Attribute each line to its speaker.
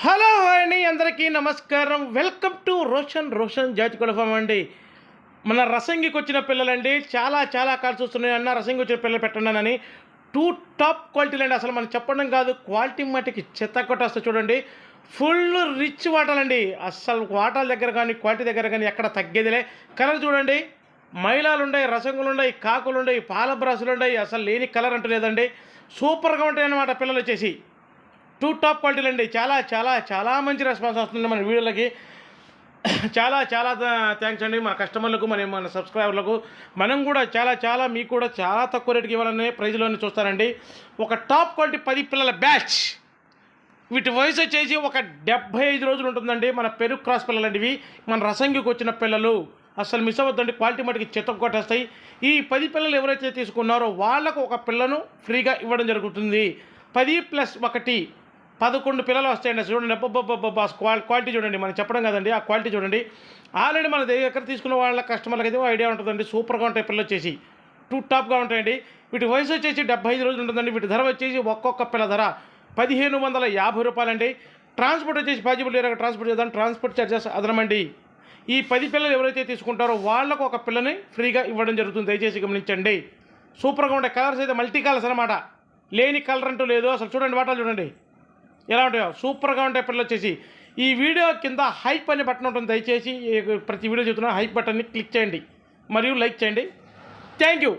Speaker 1: Hello అండి, అందరికీ నమస్కారం. వెల్కమ్ టు రోషన్ జాతికుల ఫామ్ అండి. మన రసంగికి వచ్చిన పిల్లలండి చాలా కాల్స్ వస్తున్నాయి. అన్న రసంగి వచ్చిన పిల్లలు పెట్టండి టూ టాప్ క్వాలిటీలు అండి. అసలు మనం చెప్పడం కాదు, క్వాలిటీ మట్టికి చెత్త కొట్టేస్తే చూడండి. ఫుల్ రిచ్ వాటాలండి. అసలు వాటాల దగ్గర కానీ క్వాలిటీ దగ్గర కానీ ఎక్కడ తగ్గేదిలే. కలర్ చూడండి, మైలాలు ఉన్నాయి, రసంగులు ఉన్నాయి, కాకులు ఉన్నాయి, పాల బ్రాసులు ఉన్నాయి. అసలు లేని కలర్ అంటూ లేదండి. సూపర్గా ఉంటాయి అన్నమాట పిల్లలు వచ్చేసి. టూ టాప్ క్వాలిటీలు అండి. చాలా మంచి రెస్పాన్స్ వస్తుంది మన వీడియోలకి. చాలా థ్యాంక్స్ అండి మన కస్టమర్లకు, మన సబ్స్క్రైబర్లకు. మనం కూడా చాలా మీకు కూడా చాలా తక్కువ రేటుకి ఇవ్వాలనే ప్రైజ్లోనే చూస్తానండి. ఒక టాప్ క్వాలిటీ 10 పిల్లల బ్యాచ్. వీటి వయసు వచ్చేసి ఒక 75 రోజులు ఉంటుందండి. మన పెరుగు క్రాస్ పిల్లలండి ఇవి. మన రసంగికి వచ్చిన పిల్లలు అసలు మిస్ అవ్వద్దండి. క్వాలిటీ మటుకి చెత్త కొట్టేస్తాయి. ఈ 10 పిల్లలు ఎవరైతే తీసుకున్నారో వాళ్ళకు ఒక పిల్లను ఫ్రీగా ఇవ్వడం జరుగుతుంది. 10+1 11 పిల్లలు వస్తాయండి. చూడండి, అబ్బబ్బబ్బబ్బా క్వాలిటీ చూడండి. మనం చెప్పడం కదండి, ఆ క్వాలిటీ చూడండి. ఆల్రెడీ మన దగ్గర తీసుకున్న వాళ్ళ కస్టమర్లకి అయితే ఐడియా ఉంటుందండి. సూపర్గా ఉంటాయి పిల్లలు వచ్చేసి. టూ టాప్గా ఉంటాయండి. వీటి వయసు వచ్చేసి 75 రోజులు ఉంటుందండి. వీటి ధర వచ్చేసి ఒక్కొక్క పిల్ల ధర 1550 రూపాయలండి. ట్రాన్స్పోర్ట్ వచ్చేసి పాజిబుల్ ఏరియాగా ట్రాన్స్పోర్ట్ చేద్దాం. ట్రాన్స్పోర్ట్ ఛార్జెస్ అదనమండి. ఈ 10 పిల్లలు ఎవరైతే తీసుకుంటారో వాళ్ళకు ఒక పిల్లని ఫ్రీగా ఇవ్వడం జరుగుతుంది. దయచేసి గమనించండి. సూపర్గా ఉంటాయి. కలర్స్ అయితే మల్టీ కలర్స్ అనమాట. లేని కలర్ అంటూ లేదు. అసలు చూడండి, వాటాలు చూడండి ఎలా ఉంటాయో. సూపర్గా ఉంటాయి పిల్లలు వచ్చేసి. ఈ వీడియో కింద హైప్ అనే బటన్ ఉంటుంది. దయచేసి ప్రతి వీడియో చెప్తున్నా హైప్ బటన్ని క్లిక్ చేయండి మరియు లైక్ చేయండి. Thank you.